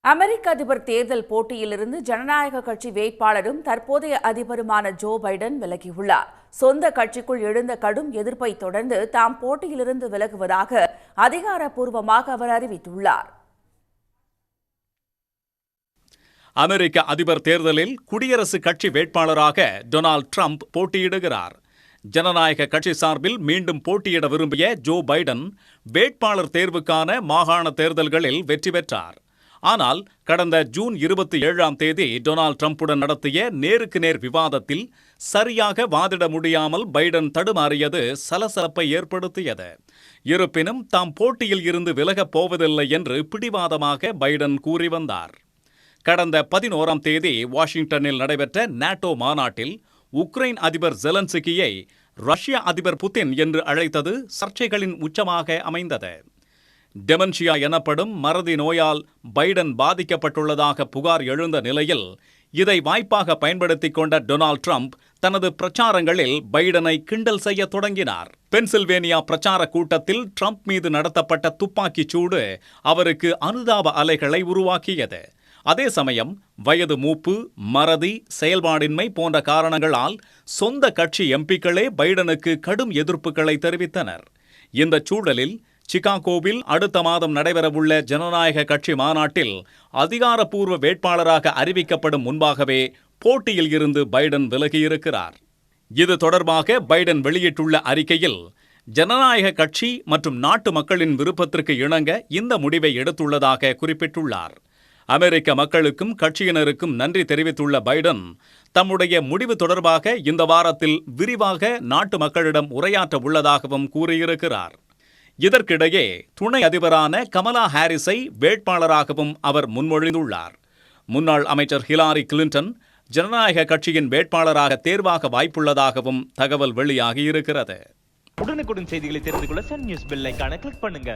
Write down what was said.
அமெரிக்க அதிபர் தேர்தல் போட்டியிலிருந்து ஜனநாயக கட்சி வேட்பாளரும் தற்போதைய அதிபருமான ஜோ பைடன் விலகியுள்ளார். சொந்த கட்சிக்குள் எழுந்த கடும் எதிர்ப்பை தொடர்ந்து தாம் போட்டியிலிருந்து விலகுவதாக அதிகாரப்பூர்வமாக அவர் அறிவித்துள்ளார். அமெரிக்க அதிபர் தேர்தலில் குடியரசுக் கட்சி வேட்பாளராக டொனால்ட் ட்ரம்ப் போட்டியிடுகிறார். ஜனநாயக கட்சி சார்பில் மீண்டும் போட்டியிட விரும்பிய ஜோ பைடன் வேட்பாளர் தேர்வுக்கான மாகாண தேர்தல்களில் வெற்றி பெற்றார். ஆனால் கடந்த ஜூன் 27ஆம் தேதி டொனால்ட் ட்ரம்புடன் நடத்திய நேருக்கு நேர் விவாதத்தில் சரியாக வாதிட முடியாமல் பைடன் தடுமாறியது சலசலப்பை ஏற்படுத்தியது. இருப்பினும் தாம் போட்டியில் இருந்து விலகப் போவதில்லை என்று பிடிவாதமாக பைடன் கூறி வந்தார். கடந்த 11ஆம் தேதி வாஷிங்டனில் நடைபெற்ற நேட்டோ மாநாட்டில் உக்ரைன் அதிபர் ஜெலன்ஸ்கியை ரஷ்ய அதிபர் புதின் என்று அழைத்தது சர்ச்சைகளின் உச்சமாக அமைந்தது. டெமன்ஷியா எனப்படும் மறதி நோயால் பைடன் பாதிக்கப்பட்டுள்ளதாக புகார் எழுந்த நிலையில் இதை வாய்ப்பாக பயன்படுத்திக் கொண்ட டொனால்ட் ட்ரம்ப் தனது பிரச்சாரங்களில் பைடனை கிண்டல் செய்ய தொடங்கினார். பென்சில்வேனியா பிரச்சார கூட்டத்தில் ட்ரம்ப் மீது நடத்தப்பட்ட துப்பாக்கிச் சூடு அவருக்கு அனுதாப அலைகளை உருவாக்கியது. அதே சமயம் வயது மூப்பு, மறதி, செயல்பாடின்மை போன்ற காரணங்களால் சொந்த கட்சி எம்பிக்களே பைடனுக்கு கடும் எதிர்ப்புகளை தெரிவித்தனர். இந்த சூழலில் சிகாகோவில் அடுத்த மாதம் நடைபெறவுள்ள ஜனநாயக கட்சி மாநாட்டில் அதிகாரப்பூர்வ வேட்பாளராக அறிவிக்கப்படும் முன்பாகவே போட்டியில் இருந்து பைடன் விலகியிருக்கிறார். இது தொடர்பாக பைடன் வெளியிட்டுள்ள அறிக்கையில் ஜனநாயக கட்சி மற்றும் நாட்டு மக்களின் விருப்பத்திற்கு இணங்க இந்த முடிவை எடுத்துள்ளதாக குறிப்பிட்டுள்ளார். அமெரிக்க மக்களுக்கும் கட்சியினருக்கும் நன்றி தெரிவித்துள்ள பைடன் தம்முடைய முடிவு தொடர்பாக இந்த வாரத்தில் விரிவாக நாட்டு மக்களிடம் உரையாற்ற உள்ளதாகவும் கூறியிருக்கிறார். இதற்கிடையே துணை அதிபரான கமலா ஹாரிஸை வேட்பாளராகவும் அவர் முன்மொழிந்துள்ளார். முன்னாள் அமைச்சர் ஹிலாரி கிளின்டன் ஜனநாயக கட்சியின் வேட்பாளராக தேர்வாக வாய்ப்புள்ளதாகவும் தகவல் வெளியாகியிருக்கிறது. உடனுக்குடன் செய்திகளை தெரிந்து கொள்ள சன் நியூஸ் பெல் ஐகானை கிளிக் பண்ணுங்க.